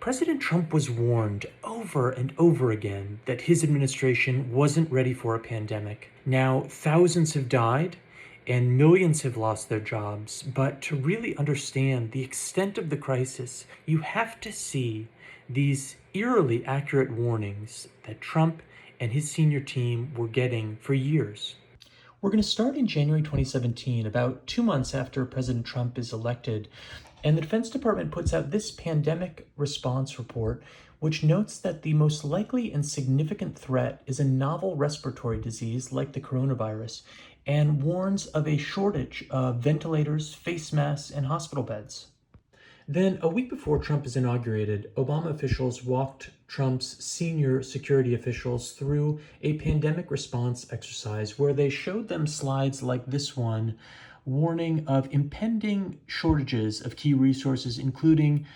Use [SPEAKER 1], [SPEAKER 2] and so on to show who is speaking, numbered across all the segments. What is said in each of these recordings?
[SPEAKER 1] President Trump was warned over and over again that his administration wasn't ready for a pandemic. Now, thousands have died and millions have lost their jobs. But to really understand the extent of the crisis, you have to see these eerily accurate warnings that Trump and his senior team were getting for years. We're going to start in January 2017, about 2 months after President Trump is elected, and the Defense Department puts out this pandemic response report, which notes that the most likely and significant threat is a novel respiratory disease like the coronavirus, and warns of a shortage of ventilators, face masks, and hospital beds. Then, a week before Trump is inaugurated, Obama officials walked Trump's senior security officials through a pandemic response exercise where they showed them slides like this one, warning of impending shortages of key resources, including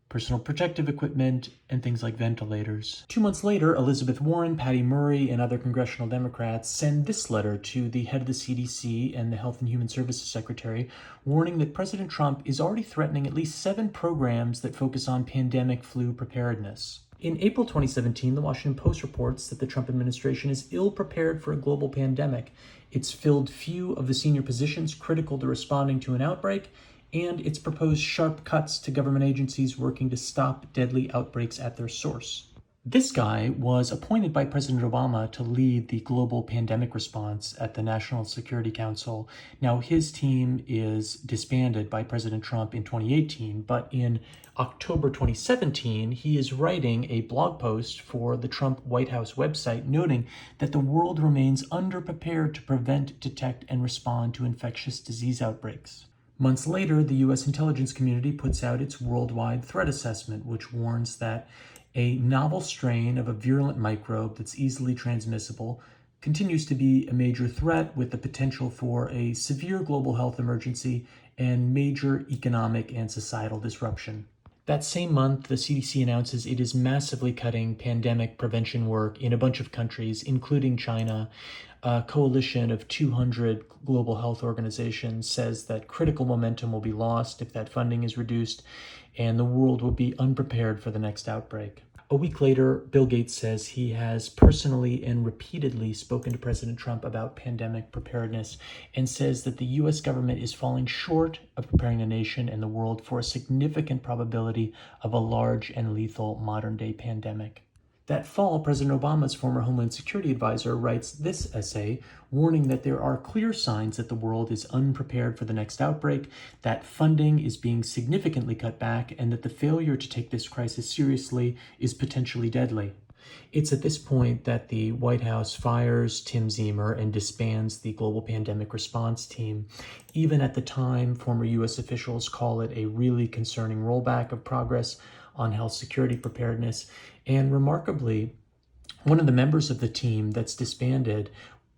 [SPEAKER 1] personal protective equipment and things like ventilators. 2 months later, Elizabeth Warren, Patty Murray, and other congressional Democrats send this letter to the head of the CDC and the Health and Human Services Secretary, warning that President Trump is already threatening at least 7 programs that focus on pandemic flu preparedness. In April 2017, the Washington Post reports that the Trump administration is ill-prepared for a global pandemic. It's filled few of the senior positions critical to responding to an outbreak, and it's proposed sharp cuts to government agencies working to stop deadly outbreaks at their source. This guy was appointed by President Obama to lead the global pandemic response at the National Security Council. Now, his team is disbanded by President Trump in 2018, but in October 2017, he is writing a blog post for the Trump White House website, noting that the world remains underprepared to prevent, detect, and respond to infectious disease outbreaks. Months later, the U.S. intelligence community puts out its worldwide threat assessment, which warns that a novel strain of a virulent microbe that's easily transmissible continues to be a major threat with the potential for a severe global health emergency and major economic and societal disruption. That same month, the CDC announces it is massively cutting pandemic prevention work in a bunch of countries, including China. A coalition of 200 global health organizations says that critical momentum will be lost if that funding is reduced, and the world will be unprepared for the next outbreak. A week later, Bill Gates says he has personally and repeatedly spoken to President Trump about pandemic preparedness and says that the U.S. government is falling short of preparing the nation and the world for a significant probability of a large and lethal modern-day pandemic. That fall, President Obama's former Homeland Security advisor writes this essay, warning that there are clear signs that the world is unprepared for the next outbreak, that funding is being significantly cut back, and that the failure to take this crisis seriously is potentially deadly. It's at this point that the White House fires Tim Ziemer and disbands the global pandemic response team. Even at the time, former U.S. officials call it a really concerning rollback of progress on health security preparedness. And remarkably, one of the members of the team that's disbanded,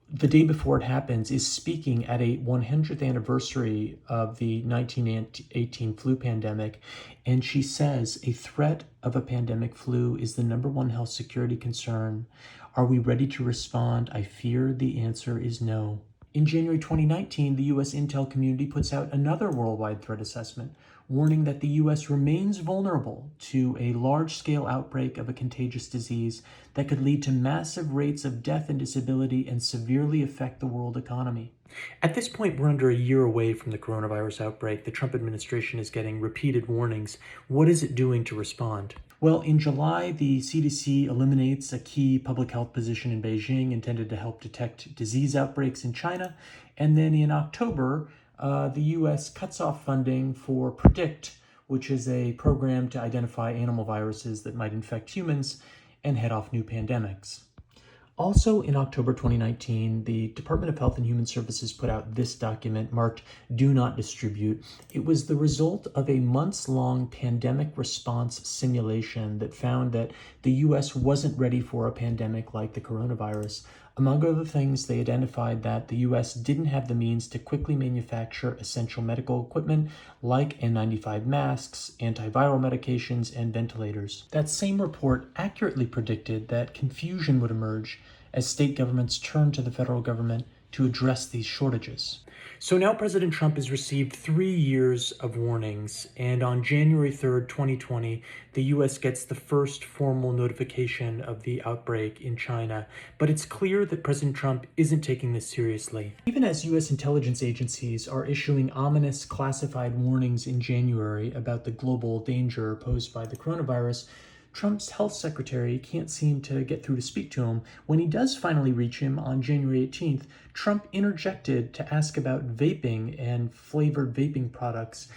[SPEAKER 1] the day before it happens, is speaking at a 100th anniversary of the 1918 flu pandemic. And she says, a threat of a pandemic flu is the number one health security concern. Are we ready to respond? I fear the answer is no. In January 2019, the U.S. intel community puts out another worldwide threat assessment, warning that the U.S. remains vulnerable to a large-scale outbreak of a contagious disease that could lead to massive rates of death and disability and severely affect the world economy. At this point, we're under a year away from the coronavirus outbreak. The Trump administration is getting repeated warnings. What is it doing to respond? Well, in July, the CDC eliminates a key public health position in Beijing intended to help detect disease outbreaks in China. And then in October, the U.S. cuts off funding for PREDICT, which is a program to identify animal viruses that might infect humans and head off new pandemics. Also in October 2019, the Department of Health and Human Services put out this document marked Do Not Distribute. It was the result of a months-long pandemic response simulation that found that the U.S. wasn't ready for a pandemic like the coronavirus. Among other things, they identified that the U.S. didn't have the means to quickly manufacture essential medical equipment like N95 masks, antiviral medications, and ventilators. That same report accurately predicted that confusion would emerge as state governments turned to the federal government to address these shortages. So now President Trump has received 3 years of warnings, and on January 3rd, 2020, the US gets the first formal notification of the outbreak in China. But it's clear that President Trump isn't taking this seriously. Even as US intelligence agencies are issuing ominous classified warnings in January about the global danger posed by the coronavirus, Trump's health secretary can't seem to get through to speak to him. When he does finally reach him on January 18th, Trump interjected to ask about vaping and flavored vaping products.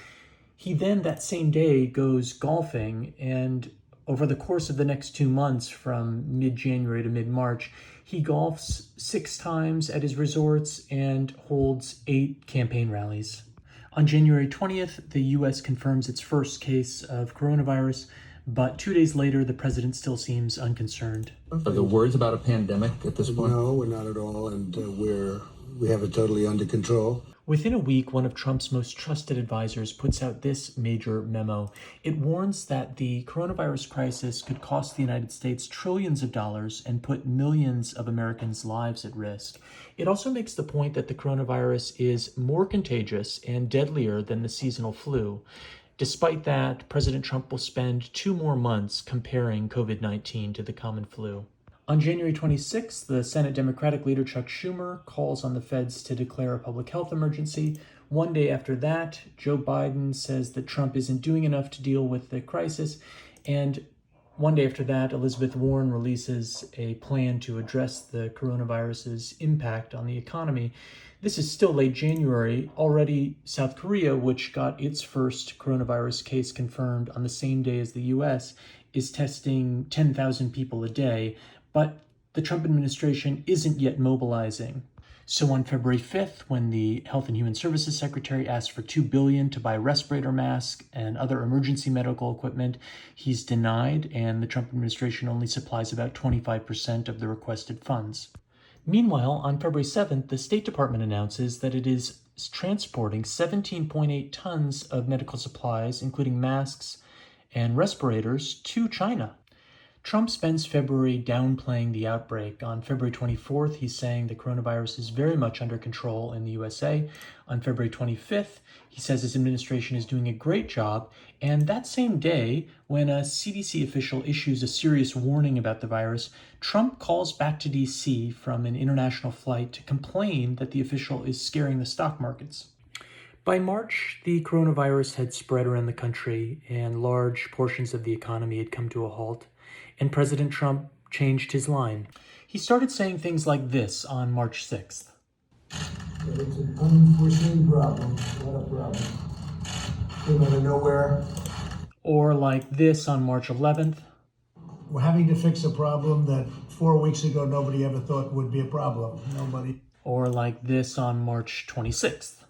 [SPEAKER 1] He then, that same day, goes golfing, and over the course of the next 2 months, from mid-January to mid-March, he golfs 6 times at his resorts and holds 8 campaign rallies. On January 20th, the U.S. confirms its first case of coronavirus, but 2 days later, the president still seems unconcerned.
[SPEAKER 2] Are there words about a pandemic at this point?
[SPEAKER 3] No, we're not at all, and we have it totally under control.
[SPEAKER 1] Within a week, one of Trump's most trusted advisors puts out this major memo. It warns that the coronavirus crisis could cost the United States trillions of dollars and put millions of Americans' lives at risk. It also makes the point that the coronavirus is more contagious and deadlier than the seasonal flu. Despite that, President Trump will spend 2 more months comparing COVID-19 to the common flu. On January 26th, the Senate Democratic leader Chuck Schumer calls on the feds to declare a public health emergency. 1 day after that, Joe Biden says that Trump isn't doing enough to deal with the crisis. And 1 day after that, Elizabeth Warren releases a plan to address the coronavirus's impact on the economy. This is still late January. Already, South Korea, which got its first coronavirus case confirmed on the same day as the U.S., is testing 10,000 people a day, but the Trump administration isn't yet mobilizing. So on February 5th, when the Health and Human Services Secretary asked for $2 billion to buy respirator masks and other emergency medical equipment, he's denied, and the Trump administration only supplies about 25% of the requested funds. Meanwhile, on February 7th, the State Department announces that it is transporting 17.8 tons of medical supplies, including masks and respirators, to China. Trump spends February downplaying the outbreak. On February 24th, he's saying the coronavirus is very much under control in the USA. On February 25th, he says his administration is doing a great job. And that same day, when a CDC official issues a serious warning about the virus, Trump calls back to D.C. from an international flight to complain that the official is scaring the stock markets. By March, the coronavirus had spread around the country, and large portions of the economy had come to a halt. And President Trump changed his line. He started saying things like this on March 6th.
[SPEAKER 3] It's an unforeseen problem, not a problem. Came out of nowhere.
[SPEAKER 1] Or like this on March 11th.
[SPEAKER 3] We're having to fix a problem that 4 weeks ago nobody ever thought would be a problem. Nobody.
[SPEAKER 1] Or like this on March 26th.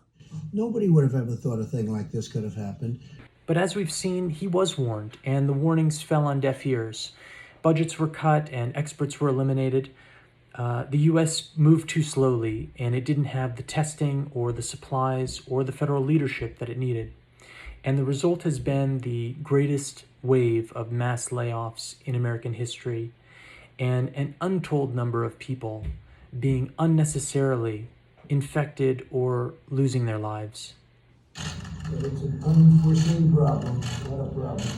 [SPEAKER 3] Nobody would have ever thought a thing like this could have happened.
[SPEAKER 1] But as we've seen, he was warned, and the warnings fell on deaf ears. Budgets were cut and experts were eliminated. The U.S. moved too slowly, and it didn't have the testing or the supplies or the federal leadership that it needed. And the result has been the greatest wave of mass layoffs in American history, and an untold number of people being unnecessarily infected or losing their lives.
[SPEAKER 3] It's an unforeseen problem, not a problem.